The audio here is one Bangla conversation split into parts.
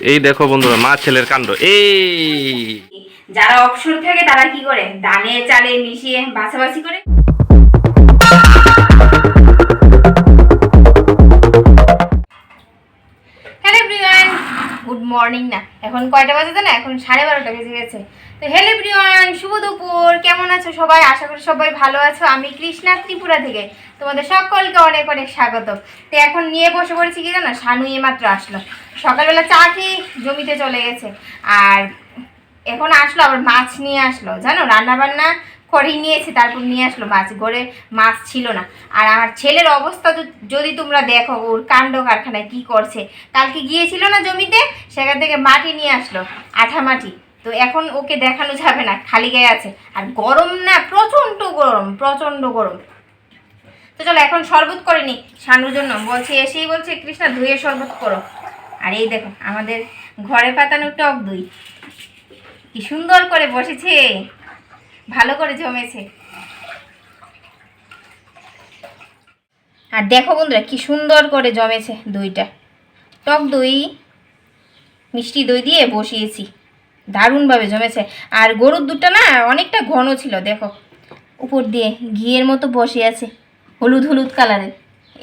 এই দেখো বন্ধুরা মা ছেলের কাণ্ড। এই যারা অবসর থাকে তারা কি করে ধানে চালে মিশিয়ে বাছাবাছি করে। Hello everyone, good morning. না এখন কয়টা বাজে জানো? এখন 12:30 বেজে গেছে। তো হ্যালো এভরিওয়ান, শুভ দুপুর। কেমন আছো সবাই? আশা করি সবাই ভালো আছো। আমি কৃষ্ণা ত্রিপুরা থেকে তোমাদের সকলকে অনেক অনেক স্বাগত। তো এখন নিয়ে বসে পড়েছি কি জানো, শানু মাত্র আসলো। সকালবেলা চা খেয়ে জমিতে চলে গেছে, আর এখন আসলো আবার মাছ নিয়ে আসলো। জানো, রান্না বান্না করেই নিয়েছি, তারপর নিয়ে আসলো মাছ। ঘরে মাছ ছিল না। আর আমার ছেলের অবস্থা যদি তোমরা দেখো, ওর কাণ্ড কারখানায় কি করছে। কালকে গিয়েছিল না জমিতে, সেখান থেকে মাটি নিয়ে আসলো, আঠা মাটি। তো এখন ওকে দেখানো যাবে না, খালি গায়ে আছে। আর গরম না, প্রচণ্ড গরম, প্রচণ্ড গরম। তো চলো এখন শরবত করে নি শানুর জন্য। বলছে, এসেই বলছে কৃষ্ণা দইয়ের শরবত করো। আর এই দেখো আমাদের ঘরে পাতানো টক দই, কি সুন্দর করে বসেছে, ভালো করে জমেছে। আর দেখো বন্ধুরা কি সুন্দর করে জমেছে দইটা। টক দই, মিষ্টি দই দিয়ে বসিয়েছি, দারুণভাবে জমেছে। আর গরুর দুধটা না অনেকটা ঘন ছিল, দেখো উপর দিয়ে ঘিয়ের মতো বসে আছে, হলুদ হলুদ কালারের।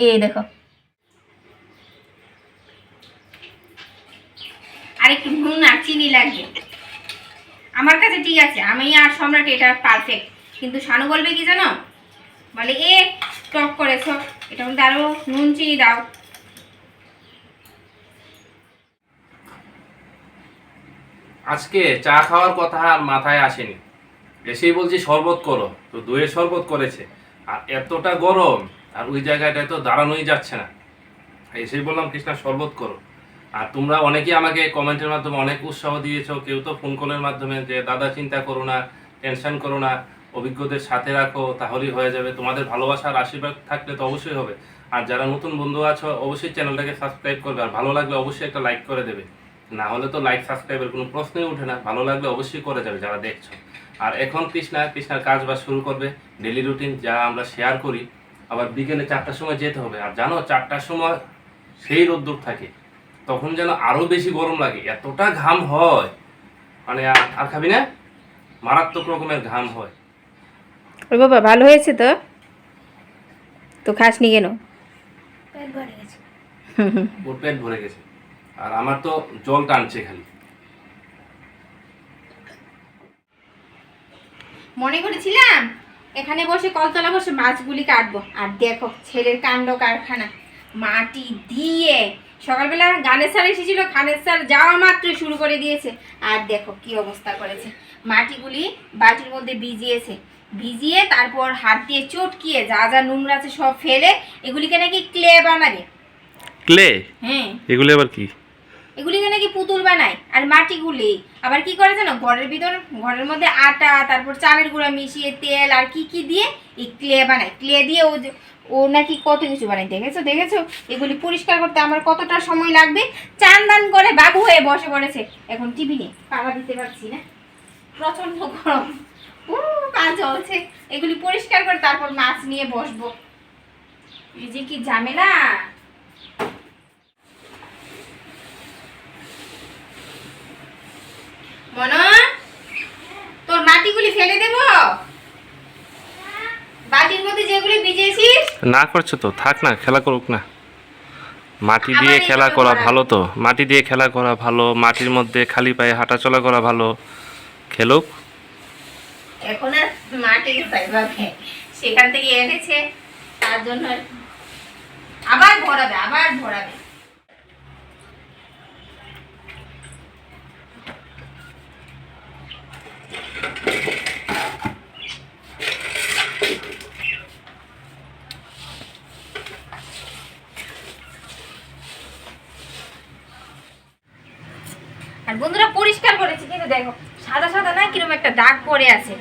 এই দেখো, আর একটু নুন আর চিনি লাগবে। আমার কাছে ঠিক আছে, আমি আর সম্রাট এটা পারফেক্ট। কিন্তু শানু বলবে কি জানো, বলে এ টক করেছ, এটা মধ্যে আরো নুন চিনি দাও। আজকে চা খাওয়ার কথা আর মাথায় আসেনি, এসেই বলছি শরবত করো, তো দইয়ের শরবত করেছে। আর এতটা গরম, আর ওই জায়গাটায় তো দাঁড়ানোই যাচ্ছে না। এসেই বললাম কৃষ্ণা শরবত করো। আর তোমরা অনেকেই আমাকে কমেন্টের মাধ্যমে অনেক উৎসাহ দিয়েছো, কেউ তো ফোন কলের মাধ্যমে, যে দাদা চিন্তা করো না, টেনশন করো না, অভিজ্ঞদের সাথে রাখো, তাহলেই হয়ে যাবে। তোমাদের ভালোবাসার আশীর্বাদ থাকলে তো অবশ্যই হবে। আর যারা নতুন বন্ধু আছো অবশ্যই চ্যানেলটাকে সাবস্ক্রাইব করবে, আর ভালো লাগলে অবশ্যই একটা লাইক করে দেবে। না হলে তো লাইক সাবস্ক্রাইবের কোনো প্রশ্নই ওঠে না, ভালো লাগলে অবশ্যই করে যাবে যারা দেখছো। আর এখন কৃষ্ণার কাজ বাজ শুরু করবে, ডেলি রুটিন যা আমরা শেয়ার করি। আবার বিকেলে 4টার সময় যেতে হবে। আর জানো 4টার সময় সেই রোদ্দুর থাকে, তখন যেন আরো বেশি গরম লাগে, এতটা ঘাম হয়, মানে আর খাবি না, মারাত্মক রকমের ঘাম হয়। ওই বাবা ভালো হয়েছে তো, তো খাসনি কেন? পেট ভরে গেছে। ওর পেট ভরে গেছে, আর আমার তো জল টানছে খালি। মনে করেছিলাম এখানে বসে কলতলা বসে মাছগুলি কাটবো, আর দেখো ছেলের কাণ্ড কারখানা। মাটি দিয়ে সকালবেলা গানের স্যার এসেছিল, গানের স্যার যাওয়া মাত্রই শুরু করে দিয়েছে। আর দেখো কি অবস্থা করেছে, মাটিগুলি বাটির মধ্যে ভিজিয়েছে, ভিজিয়ে তারপর হাত দিয়ে চটকিয়ে যা যা নোংরা আছে সব ফেলে এগুলিকে নাকি ক্লে বানাবে। ক্লে? হ্যাঁ, এগুলো আবার কি? এগুলিকে নাকি পুতুল বানায়। আর মাটিগুলি আবার কি করে জানো, ঘরের ভিতর, ঘরের মধ্যে আটা, তারপর চালের গুঁড়া মিশিয়ে তেল আর কি কি দিয়ে এই ক্লে বানায়। ক্লে দিয়ে ও নাকি কত কিছু বানায়। দেখেছো দেখেছো, এগুলি পরিষ্কার করতে আমার কতটা সময় লাগবে। চান দান করে বাবু হয়ে বসে পড়েছে, এখন টিভি নিয়ে পাড়া দিতে পারছি না, প্রচন্ড গরম। কাজ চলছে, এগুলি পরিষ্কার করে তারপর মাছ নিয়ে বসবো। এই যে কি ঝামেলা। মনা, তোর মাটিগুলি ফেলে দেব, বাটির মধ্যে যেগুলি ভিজেছিস। না করছো তো থাক না, খেলা করুক না। মাটি দিয়ে আবার খেলা এইভাবে করা করা। ভালো তো, মাটি দিয়ে খেলা করা ভালো, মাটির মধ্যে খালি পায়ে হাঁটাচলা করা ভালো। খেলুক। এখন আর মাটি পাইবাবে, সেখান থেকে এনেছে, তার জন্য আবার ভরাবে, আবার ভরাবে। আর বন্ধুরা পরিষ্কার করেছি, কিন্তু দেখো সাদা সাদা না কিরকম একটা দাগ পড়ে আছে।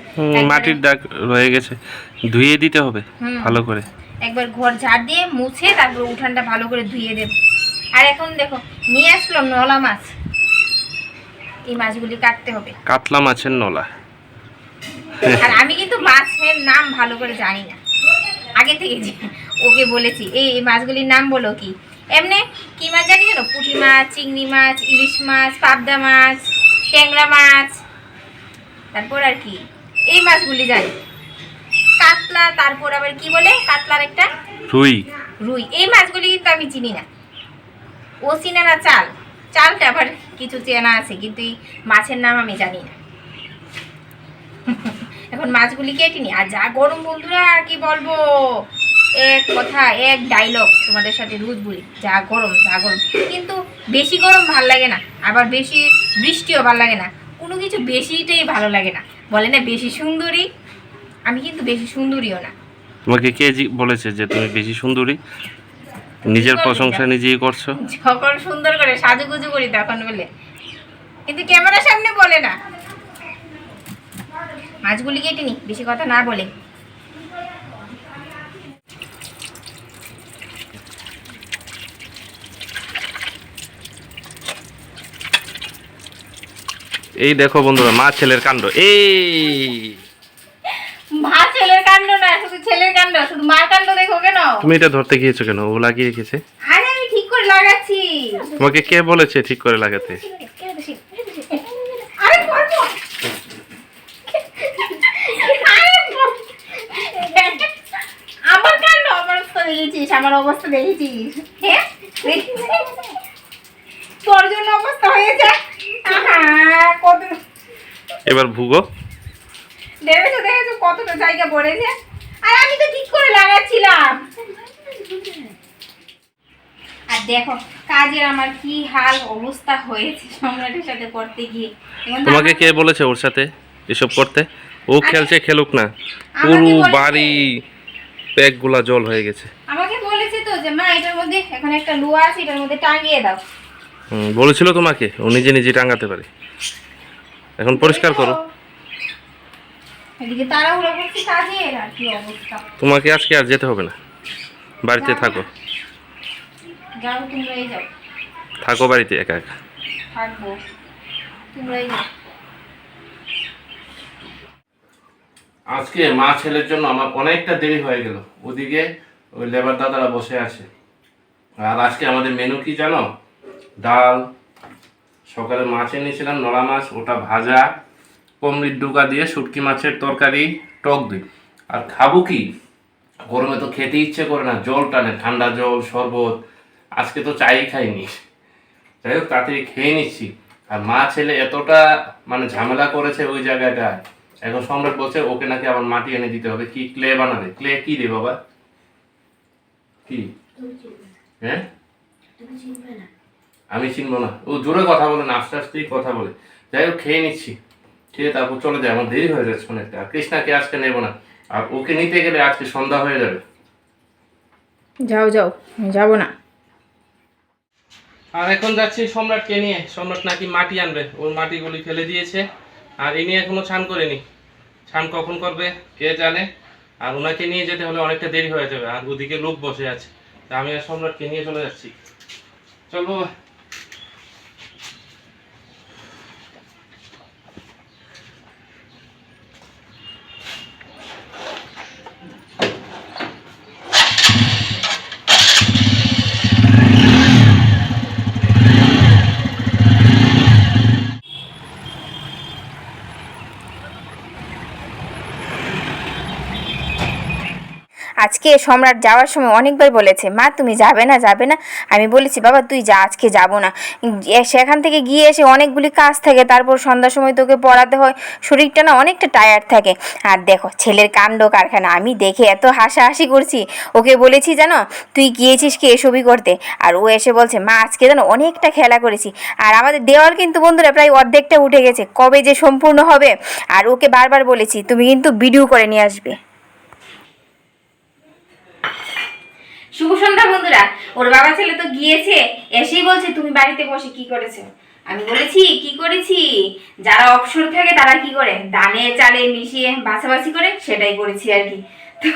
মাটির দাগ রয়ে গেছে, ধুয়ে দিতে হবে ভালো করে। একবার ঘর ঝাড় দিয়ে মুছে তারপর উঠানটা ভালো করে ধুয়ে দেব। আর এখন দেখো নিয়ে আসলো নলা মাছ, এই মাছগুলি কাটতে হবে। কাতলা মাছের নলা। আর আমি কিন্তু মাছের নাম ভালো করে জানি না, আগে থেকে ওকে বলেছি এই মাছগুলির নাম বলো কি। এমনি কি মাছ জানি জানো, পুঁটি মাছ, চিংড়ি মাছ, ইলিশ মাছ, পাবদা মাছ, ট্যাংরা মাছ, তারপর আর কি এই মাছগুলি জানি। কাতলা, তারপর আবার কি বলে কাতলার একটা রুই। রুই, এই মাছগুলি কিন্তু আমি চিনি না। ও চিনে না চাল, চালটা আবার কিছু চেনা আছে, কিন্তু এই মাছের নাম আমি জানি না। এখন মাছগুলি কেটে নি। আর যা গরম বন্ধুরা কি বলবো, এক কথা এক ডায়লগ তোমাদের সাথে রোজ বলি, যা গরম যা গরম। কিন্তু বেশি গরম ভাল লাগে না, আবার বেশি বৃষ্টিও ভাল লাগে না, কোনো কিছু বেশিটাই ভালো লাগে না। বলে না বেশি সুন্দরী, আমি কিন্তু বেশি সুন্দরীও না। তোমাকে কে বলেছে যে তুমি বেশি সুন্দরী? নিজের প্রশংসা নিজেই করছো। যখন সুন্দর করে সাজুগুজু করি তখন বলে, কিন্তু ক্যামেরার সামনে বলে না। মাছগুলি কেটে নি, বেশি কথা না বলে। এই দেখো বন্ধুরা, মা ছেলের কাণ্ড। এই মা ছেলের কাণ্ড না, শুধু ছেলের কাণ্ড, শুধু মার কাণ্ড দেখো কেন? তুমি এটা ধরতে গিয়েছো কেন? ও লাগিয়ে রেখেছে। আরে আমি ঠিক করে লাগাচ্ছি। তোমাকে কে বলেছে ঠিক করে লাগাতে? আরে করবো। আমার কাণ্ড, আমার অবস্থা দেখেছিস, আমার অবস্থা দেখেছিস? হ্যাঁ দেখেছিস? তোর জন্য অবস্থা হয়েছে। আহা, কত এবার ভুগো। দেখেছো দেখেছো কতটা জায়গা পড়েছে। আর আমি তো ঠিক করে লাগাচ্ছিলাম। আর দেখো কাজের আমার কি হাল অবস্থা হয়েছে সম্রাটের সাথে করতে গিয়ে। এখন তো তোমাকে আমার- কে বলেছে ওর সাথে এসব করতে? ও খেলছে, খেলুক না। আমাকে পুরো বলেছে। বাড়ি প্যাকগুলা জল হয়ে গেছে। আমাকে বলেছে তো যে মা এটার মধ্যে এখন একটা লোহা আছে, এটার মধ্যে টাঙিয়ে দাও। বলেছিল তোমাকে ও নিজে নিজে টাঙাতে পারে। এখন পরিষ্কার করো। এদিকে তাড়াহুড়ো করছি কাজের, আর কি অবস্থা। তোমাকে আজকে আর যেতে হবে না, বাড়িতে থাকো। যাও তোমরাই যাও। থাকো বাড়িতে একা একা। থাকবো, তোমরাই যাও। আজকে মা ছেলের জন্য আমার অনেকটা দেরি হয়ে গেল। ওদিকে ওই লেবার দাদারা বসে আছে। আর আজকে আমাদের মেনু কি জানো? ডাল, সকালে মাছ এনেছিলাম নলা মাছ, ওটা ভাজা, পমরির ডুকা দিয়ে শুটকি মাছের তরকারি, টক দই। আর খাবো কি, গরমে তো খেতে ইচ্ছে করে না, জল টানে, ঠান্ডা জল, শরবত। আজকে তো চাই খাইনি। যাই হোক তাড়াতাড়ি খেয়ে নিচ্ছি। আর মা ছেলে এতটা মানে ঝামেলা করেছে ওই জায়গাটায়। এখন সম্রাট বলছে ওকে নাকি আবার মাটি এনে দিতে হবে। কি ক্লে বানাবে? ক্লে কি রে বাবা? কি? হ্যাঁ, আমি চিনবো না। ও জোরে কথা বলে না, আস্তে আস্তেই কথা বলে। যাই হোক খেয়ে নিচ্ছি, খেয়ে তারপর চলে যায়। আমার দেরি হয়ে যাচ্ছে অনেকটা। আর কৃষ্ণাকে আজকে নেবো না, আর ওকে নিতে গেলে আজকে সন্ধ্যা হয়ে যাবে। যাও যাও, যাবো না। আর এখন যাচ্ছি সম্রাটকে নিয়ে। সম্রাট নাকি মাটি আনবে, ওর মাটিগুলি ফেলে দিয়েছে। আর ইনি এখনো স্নান করেনি। স্নান কখন করবে কে জানে। আর ওনাকে নিয়ে যেতে হলে অনেকটা দেরি হয়ে যাবে। আর ওদিকে লোক বসে আছে। তা আমি আর সম্রাটকে নিয়ে চলে যাচ্ছি। চল বাবা। আজকে সম্রাট যাওয়ার সময় অনেকবার বলেছে মা তুমি যাবে না যাবে না। আমি বলেছি বাবা তুই যা, আজকে যাব না। সেখান থেকে গিয়ে এসে অনেকগুলি কাজ থাকে, তারপর সন্ধ্যার সময় তোকে পড়াতে হয়, শরীরটা না অনেকটা টায়ার্ড থাকে। আর দেখো ছেলের কাণ্ড কারখানা, আমি দেখে এত হাসাহাসি করছি। ওকে বলেছি জানো তুই গিয়েছিস কি এসবই করতে, আর ও এসে বলছে মা আজকে জানো অনেকটা খেলা করেছি। আর আমাদের দেওয়াল কিন্তু বন্ধুরা প্রায় অর্ধেকটা উঠে গেছে, কবে যে সম্পূর্ণ হবে। আর ওকে বারবার বলেছি তুমি কিন্তু ভিডিও করে নিয়ে আসবে। শুভ সন্ধ্যা বন্ধুরা। ওর বাবা ছেলে তো গিয়েছে, এসেই বলছে তুমি বাড়িতে বসে কি করেছো। আমি বলেছি কি করেছি, যারা অবসর থাকে তারা কি করে দানে চালে মিশিয়ে বাছাবাছি করে, সেটাই করেছি আর কি। তো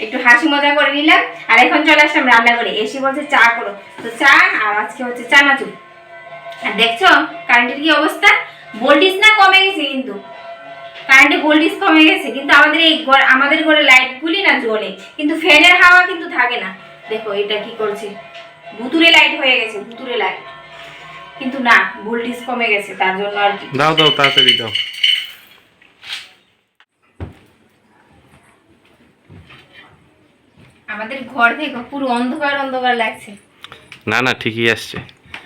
একটু হাসি মজা করে নিলাম। আর এখন চলে আসলাম রান্না করে। এসে বলছে চা করো, তো চা আর আজকে হচ্ছে চানাচুর। আর দেখছো কারেন্টের কি অবস্থা, ভোল্টেজ না কমে গেছে, কিন্তু কারেন্টে ভোল্টেজ কমে গেছে, কিন্তু আমাদের ঘরে লাইটগুলি না জ্বলে, কিন্তু ফ্যানের হাওয়া কিন্তু থাকে না। দেখো এটা কি করছে, ভুতুরে লাইট হয়ে গেছে, ভুতুরে লাইট। কিন্তু না, ভোল্টেজ কমে গেছে, তার জন্য আর কি। দাও দাও তাড়াতাড়ি দাও। আমাদের ঘর থেকে পুরো অন্ধকার অন্ধকার লাগছে। না না ঠিকই আসছে।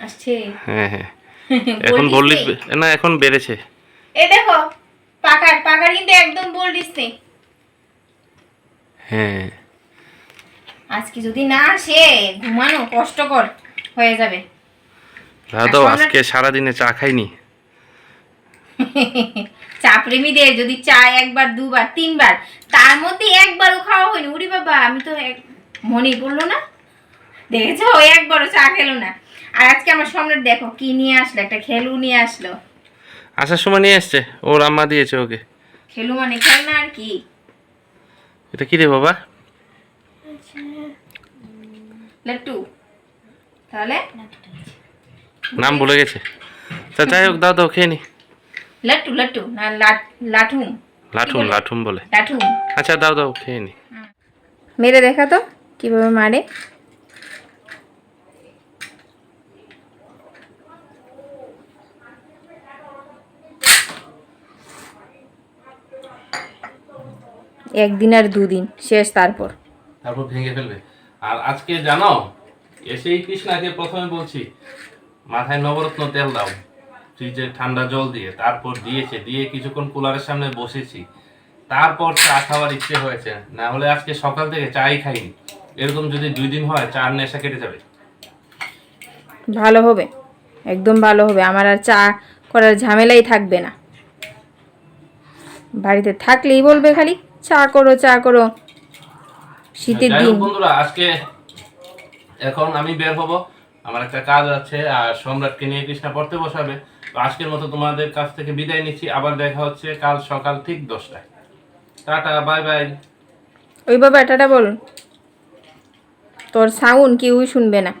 আসছে। হ্যাঁ হ্যাঁ এখন ভোল্টেজ না এখন বেড়েছে। এই দেখো পাকার পাকার কিন্তু একদম ভোল্টেজ নেই। হ্যাঁ আজকে যদি না আসে ঘুমানো কষ্টকর হয়ে যাবে। দাও দাও, আজকে সারাদিনে চা খাইনি। চা প্রেমীদের যদি চা একবার দুবার তিনবার, তার মধ্যে একবারও খাওয়া হয়নি। উরি বাবা, আমি তো মনেই পড়লো না, দেখেছো একবারও চা খেলো না। আর আজকে আমার সম্রাট দেখো কি নিয়ে আসলো, একটা খেলু নিয়ে আসলো। আসার সময় নিয়ে আসছে, ওর আম্মা দিয়েছে ওকে। খেলু মানে খেলনা আর কি। এটা কি রে বাবা? লাট্টু। তাহলে নাম ভুলে গেছে। তা যাই হোক, দাও দাও খেয়ে নি। লাট্টু লাট্টু না লাঠুম। লাঠুম লাঠুম বলে। লাঠুম। আচ্ছা দাও দাও খেয়ে নি। মেরে দেখা তো কিভাবে মারে। একদিন আর দুদিন শেষ, তারপর ভেঙে ফেলবে। আর আজকে জানো, এসেই কৃষ্ণাকে প্রথমে বলছি মাথায় নবরত্ন তেল দাও ফ্রিজে ঠান্ডা জল দিয়ে, তারপর দিয়েছে, দিয়ে কিছুক্ষণ কুলারের সামনে বসেছি, তারপর চা খাওয়ার ইচ্ছে হয়েছে। না হলে আজকে সকাল থেকে চাই খাইনি। এরকম যদি 2 দিন হয় চার নেশা কেটে যাবে। ভালো হবে, একদম ভালো হবে। আমার আর চা করার ঝামেলাই থাকবে না। বাড়িতে থাকলেই বলবে খালি চা করো চা করো। শীতের যাই দিন। হোক বন্ধুরা, আজকে এখন আমি বের হব, আমার একটা কাজ আছে, আর সম্রাটকে নিয়ে কৃষ্ণা পড়তে বসাবে। তো আজকের মতো তোমাদের কাছ থেকে বিদায় নিচ্ছি। আবার দেখা হচ্ছে কাল সকাল ঠিক 10টায়। Tata, bye bye. ওই বাবা টাটা বল, তোর সাউন্ড কেউই শুনবে না।